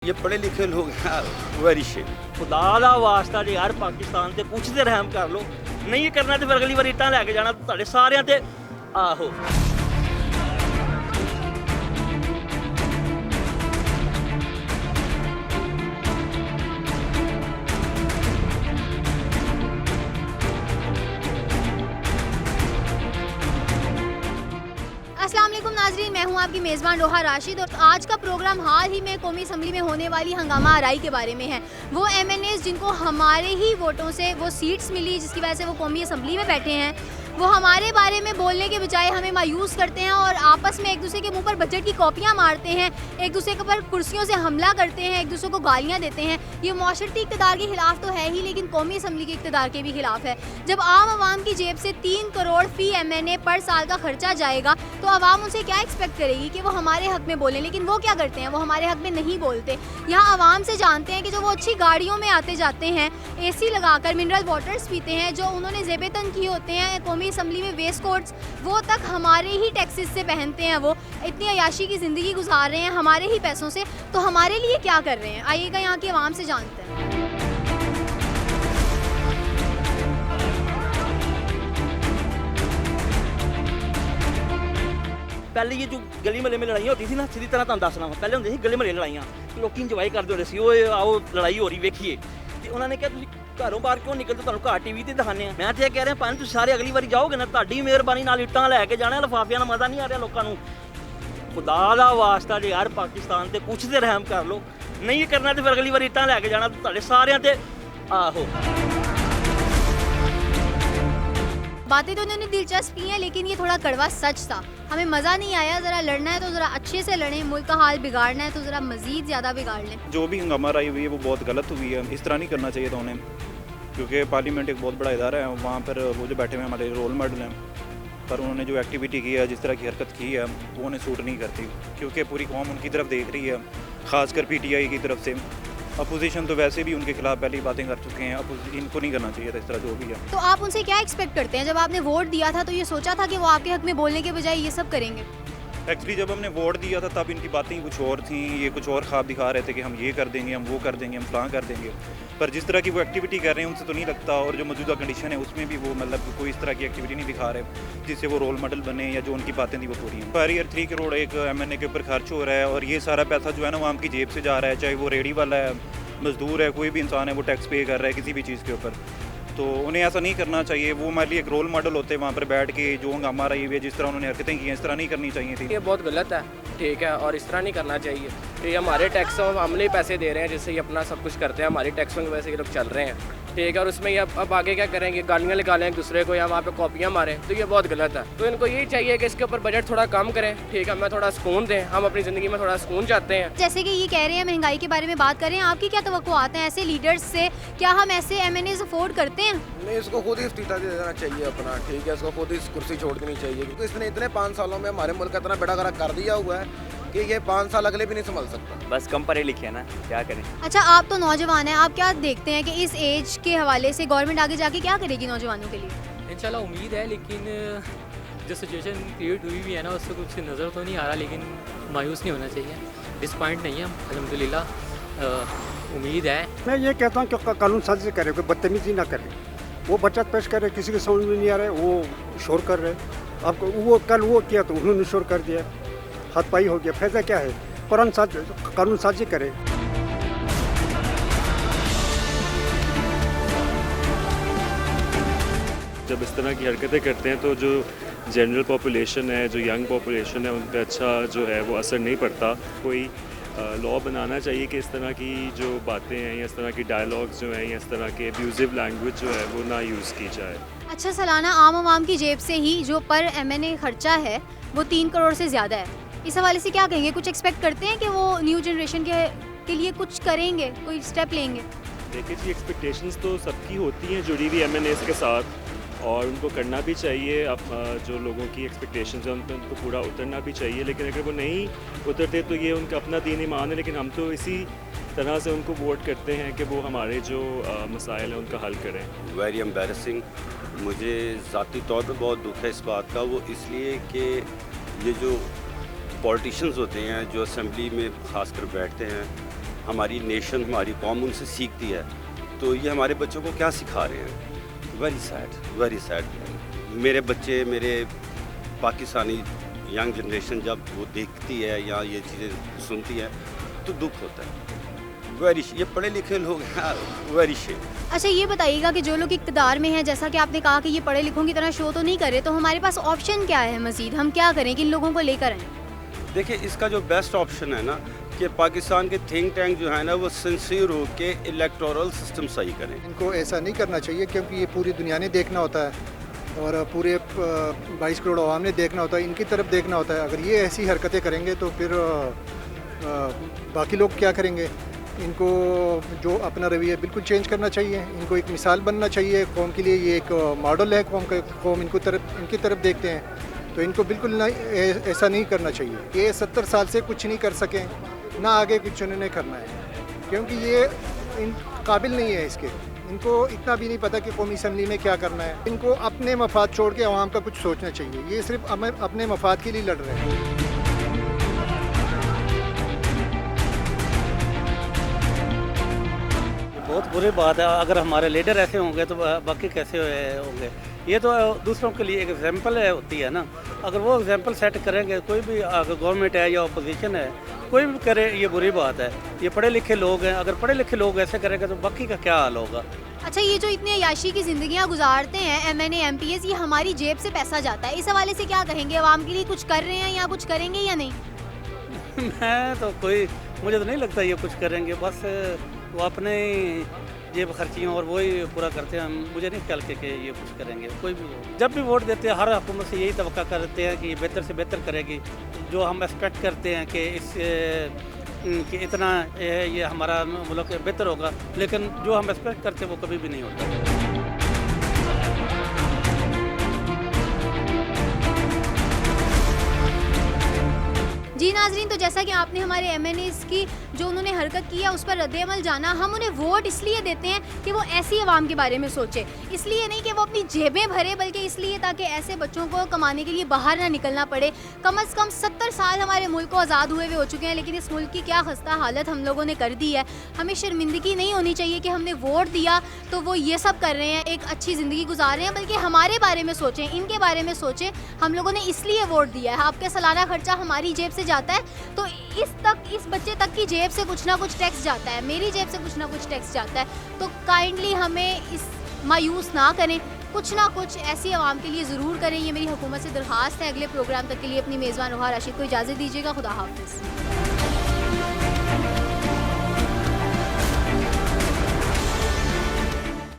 ये पढ़े लिखे लोग हैं वेरी शेम। खुदा दा वास्ता जे यार पाकिस्तान ते कुछ ते रहम कर लो। नहीं करना ते फिर अगली बार इट्टां लैके जाना तुहाडे सारिਆਂ ते आहो। अस्सलाम वालेकुम नाज़रीन, मैं हूं आपकी मेज़बान रोहा राशिद और आज का प्रोग्राम हाल ही में कौमी असम्बली में होने वाली हंगामा आराई के बारे में है। वो MNAs जिनको हमारे ही वोटों से वो सीट्स मिली, जिसकी वजह से वो कौमी असम्बली में बैठे हैं, वो हमारे बारे में बोलने के बजाय हमें मायूस करते हैं और आपस में एक दूसरे के मुंह पर बजट की कॉपियाँ मारते हैं, एक दूसरे के पर कुर्सियों से हमला करते हैं, एक दूसरे को गालियाँ देते हैं। ये माशरती इक़्तिदार के खिलाफ तो है ही, लेकिन कौमी असम्बली के इक़्तिदार के भी खिलाफ है। जब आम आवाम की जेब से 3 करोड़ फ़ी MNA पर साल का खर्चा जाएगा तो आवाम उनसे क्या एक्सपेक्ट करेगी कि वो हमारे हक़ में बोलें, लेकिन वो क्या करते हैं, वो हमारे हक़ में नहीं बोलते। यहाँ आवाम से जानते हैं कि जो वो अच्छी गाड़ियों में आते जाते हैं, AC लगाकर मिनरल वाटर्स पीते हैं, जो उन्होंने ज़ेब-ए-तन किए होते हैं कौमी असम्बली में वेस्ट कोट्स, वो तक हमारे ही टैक्सेस से पहनते हैं। वो इतनी अयाशी की ज़िंदगी गुजार रहे हैं हमारे ही पैसों से, तो हमारे लिए क्या कर रहे हैं, आइएगा यहाँ की आवाम से जानते हैं। पहले ये जो गली महल्ले में लड़ाइयाँ होती थी ना, सीधी तरह तुहानूं दसना पहले होंदी सी गली महल्ले लड़ाइयाँ, लोग इंजॉय करते होंदे सी, ओए आओ लड़ाई हो रही वेखिए। ते उन्होंने ने कहा तुसीं घरों बाहर क्यों निकलते, तुहानूं घर TV ते दिखाने आ। मैं तो ये कह रहा भावें तुसीं सारे अगली बारी जाओगे ना, तुहाडी मेहरबानी नाल इट्टां लैके जाना, लिफाफियां दा मज़ा नहीं आ रहा लोकां नूं। खुदा दा वास्ता जे यार पाकिस्तान ते कुछ ते रहम कर लो। नहीं करना ते फिर अगली बारी इट्टां लैके जाना तुहाडे सारिਆਂ ते आहो। बातें तो उन्होंने दिलचस्पी हैं, लेकिन ये थोड़ा कड़वा सच था। हमें मज़ा नहीं आया। ज़रा लड़ना है तो ज़रा अच्छे से लड़ें, मुल्क का हाल बिगाड़ना है तो ज़रा मज़ीद ज़्यादा बिगाड़ लें। जो भी हंगामा आई हुई है वो बहुत गलत हुई है, इस तरह नहीं करना चाहिए था उन्हें, क्योंकि पार्लियामेंट एक बहुत बड़ा इदारा है, वहाँ पर वो जो बैठे हुए हमारे रोल मॉडल हैं, पर उन्होंने जो एक्टिविटी की है, जिस तरह की हरकत की है, वो उन्हें सूट नहीं करती, क्योंकि पूरी कौम उनकी तरफ देख रही है, ख़ासकर PTI की तरफ से। अपोजिशन तो वैसे भी उनके खिलाफ पहले ही बातें कर चुके हैं, इनको नहीं करना चाहिए था इस तरह जो भी है। तो आप उनसे क्या एक्सपेक्ट करते हैं? जब आपने वोट दिया था तो ये सोचा था कि वो आपके हक़ में बोलने के बजाय ये सब करेंगे? एक्चुअली जब हमने वोट दिया था तब इनकी बातें ही कुछ और थी, ये कुछ और ख्वाब दिखा रहे थे कि हम ये कर देंगे, हम वो कर देंगे, हम फलां कर देंगे, पर जिस तरह की वो एक्टिविटी कर रहे हैं उनसे तो नहीं लगता, और जो मौजूदा कंडीशन है उसमें भी वो मतलब कोई इस तरह की एक्टिविटी नहीं दिखा रहे जिससे वो रोल मॉडल बने, या जो उनकी बातें थी वो पूरी हैं। पर ईयर 3 करोड़ एक MNA के ऊपर खर्च हो रहा है, और ये सारा पैसा जो है ना वो आम की जेब से जा रहा है, चाहे वो रेडी वाला है, मजदूर है, कोई भी इंसान है, वो टैक्स पे कर रहा है किसी भी चीज़ के ऊपर। तो उन्हें ऐसा नहीं करना चाहिए। वो हमारे लिए एक रोल मॉडल होते हैं वहाँ पर बैठ के, जो हंगामा रही हुई है, जिस तरह उन्होंने हरकतें की हैं, इस तरह नहीं करनी चाहिए थी। ये बहुत गलत है, ठीक है, और इस तरह नहीं करना चाहिए। ये हमारे टैक्सों हमने ही पैसे दे रहे हैं, जिससे ये अपना सब कुछ करते हैं, हमारी टैक्सों की वजह से ये लोग चल रहे हैं, ठीक है, और उसमें ये अब आगे क्या करेंगे, गालियाँ निकालें एक दूसरे को या वहाँ पे कॉपियाँ मारें, तो ये बहुत गलत है। तो इनको यही चाहिए कि इसके ऊपर बजट थोड़ा कम करें, ठीक है, हमें थोड़ा सुकून दें, हम अपनी ज़िंदगी में थोड़ा सुकून चाहते हैं। जैसे कि ये कह रहे हैं महंगाई के बारे में बात कर रहे हैं, आपकी क्या तवक्कुआत हैं ऐसे लीडर्स से? क्या हम ऐसे MNAs अफोर्ड करते हैं? नहीं, इसको खुद ही इस्तीफा दे देना चाहिए अपना, ठीक है, इसको खुद ही कुर्सी छोड़ देनी चाहिए, क्योंकि इसने इतने 5 सालों में हमारे मुल्क का इतना बेड़ा गर्क कर दिया हुआ है कि ये 5 साल अगले भी नहीं संभल सकता। बस कम पढ़े लिखे हैं ना, क्या करें। अच्छा, आप तो नौजवान हैं, आप क्या देखते हैं कि इस एज के हवाले से गवर्नमेंट आगे जाके क्या करेगी नौजवानों के लिए? इंशाल्लाह उम्मीद है, लेकिन जो सिचुएशन क्रिएट हुई भी है ना, उससे कुछ नज़र तो नहीं आ रहा, लेकिन मायूस नहीं होना चाहिए, डिसपॉइंट नहीं है, अल्हम्दुलिल्लाह उम्मीद है। मैं ये कहता हूँ कि कानून साजी करे, कोई बदतमीजी ना करे, वो बचत पेश करे, किसी को समझ में नहीं आ रहा है, वो शोर कर रहे हैं। आपको वो कल वो किया तो उन्होंने शोर कर दिया, हाथ-पाई हो गया, फायदा क्या है? कानून साजी करे। जब इस तरह की हरकतें करते हैं तो जो जनरल पॉपुलेशन है, जो यंग पॉपुलेशन है, उन पर अच्छा जो है वो असर नहीं पड़ता। कोई लॉ बनाना चाहिए कि इस तरह की जो बातें हैं या इस तरह की डायलॉग्स जो हैं या इस तरह के एब्यूजिव लैंग्वेज जो है वो ना यूज़ की जाए। अच्छा, सालाना आम आवाम की जेब से ही जो पर MNA खर्चा है वो 3 करोड़ से ज़्यादा है। इस हवाले से क्या कहेंगे? कुछ एक्सपेक्ट करते हैं कि वो न्यू जनरेशन के लिए कुछ करेंगे, कोई स्टेप लेंगे? देखिए जी, एक्सपेक्टेशंस तो सबकी होती हैं जुड़ी हुई MNAs के साथ, और उनको करना भी चाहिए। अब जो लोगों की एक्सपेक्टेशंस हैं उन पर उनको पूरा उतरना भी चाहिए, लेकिन अगर वो नहीं उतरते तो ये उनका अपना दीन ईमान है, लेकिन हम तो इसी तरह से उनको वोट करते हैं कि वो हमारे जो मसाइल हैं उनका हल करें। वेरी एम्बैरसिंग, मुझे ज़ाती तौर पे बहुत दुख है इस बात का, वो इसलिए कि ये जो पॉलिटिशियंस होते हैं जो असेंबली में ख़ासकर बैठते हैं, हमारी नेशन, हमारी कौम उनसे सीखती है, तो ये हमारे बच्चों को क्या सिखा रहे हैं? Very sad, very sad. मेरे बच्चे, मेरे पाकिस्तानी यंग जनरेशन जब वो देखती है या ये चीज़ें सुनती है तो दुख होता है। वेरी, ये पढ़े लिखे लोग हैं, वेरी शेम। अच्छा ये बताइएगा कि जो लोग इक़्तिदार में हैं, जैसा कि आपने कहा कि ये पढ़े लिखों की तरह शो तो नहीं कर रहे, तो हमारे पास ऑप्शन क्या है मज़ीद? हम क्या करें कि इन लोगों को लेकर आएँ? देखिए, इसका जो बेस्ट ऑप्शन है ना कि पाकिस्तान के थिंक टैंक जो है ना वो सिंसियर हो के इलेक्टोरल सिस्टम सही करें। इनको ऐसा नहीं करना चाहिए क्योंकि ये पूरी दुनिया ने देखना होता है और पूरे 22 करोड़ आवाम ने देखना होता है, इनकी तरफ देखना होता है। अगर ये ऐसी हरकतें करेंगे तो फिर बाकी लोग क्या करेंगे? इनको जो अपना रवैया बिल्कुल चेंज करना चाहिए, इनको एक मिसाल बनना चाहिए कौम के लिए। ये एक मॉडल है कौम इनकी तरफ देखते हैं, तो इनको बिल्कुल ऐसा नहीं करना चाहिए। ये 70 साल से कुछ नहीं कर सके, ना आगे कुछ उन्होंने करना है, क्योंकि ये इन काबिल नहीं है इसके। इनको इतना भी नहीं पता कि कौमी असम्बली में क्या करना है। इनको अपने मफाद छोड़ के अवाम का कुछ सोचना चाहिए। ये सिर्फ अपने मफाद के लिए लड़ रहे हैं। बहुत बुरी बात है। अगर हमारे लीडर ऐसे होंगे तो बाकी कैसे होंगे? ये तो दूसरों के लिए एक एग्जाम्पल होती है ना। अगर वो एग्जाम्पल सेट करेंगे, कोई भी अगर गवर्नमेंट है या अपोजिशन है, कोई भी करे, ये बुरी बात है। ये पढ़े लिखे लोग हैं, अगर पढ़े लिखे लोग ऐसे करेंगे तो बाकी का क्या हाल होगा? अच्छा, ये जो इतनी अय्याशी की ज़िंदगियाँ गुजारते हैं MNA MPs, ये हमारी जेब से पैसा जाता है। इस हवाले से क्या कहेंगे? आवाम के लिए कुछ कर रहे हैं या कुछ करेंगे या नहीं? मुझे तो नहीं लगता ये कुछ करेंगे। बस वो अपने जेब खर्चियाँ और वही पूरा करते हैं। मुझे नहीं ख्याल कि ये कुछ करेंगे। कोई भी जब भी वोट देते हैं, हर हुकूमत से यही तवक्का करते हैं कि ये बेहतर से बेहतर करेगी। जो हम एक्सपेक्ट करते हैं कि कि इतना ये हमारा मुल्क बेहतर होगा, लेकिन जो हम एक्सपेक्ट करते हैं वो कभी भी नहीं होता। जी नाजरीन, तो जैसा कि आपने हमारे MNAs की जो उन्होंने हरकत की है उस पर रद्द-ए-अमल जाना, हम उन्हें वोट इसलिए देते हैं कि वो ऐसी आवाम के बारे में सोचे। इसलिए नहीं कि वो अपनी जेबें भरे, बल्कि इसलिए ताकि ऐसे बच्चों को कमाने के लिए बाहर ना निकलना पड़े। कम से कम 70 साल हमारे मुल्क को आज़ाद हुए हो चुके हैं, लेकिन इस मुल्क की क्या खस्ता हालत हम लोगों ने कर दी है। हमें शर्मिंदगी नहीं होनी चाहिए कि हमने वोट दिया तो वो ये सब कर रहे हैं, एक अच्छी ज़िंदगी गुजार रहे हैं, बल्कि हमारे बारे में सोचें, इनके बारे में सोचें। हम लोगों ने इसलिए वोट दिया है। आपका सालाना खर्चा हमारी जेब से जाता है, तो इस बच्चे तक की जेब से कुछ ना कुछ टैक्स जाता है, मेरी जेब से कुछ ना कुछ टैक्स जाता है। तो काइंडली हमें इस मायूस ना करें, कुछ ना कुछ ऐसी आवाम के लिए ज़रूर करें। ये मेरी हुकूमत से दरख्वास्त है। अगले प्रोग्राम तक के लिए अपनी मेज़बान रोहा राशिद को इजाज़त दीजिएगा। खुदा हाफ़िज़।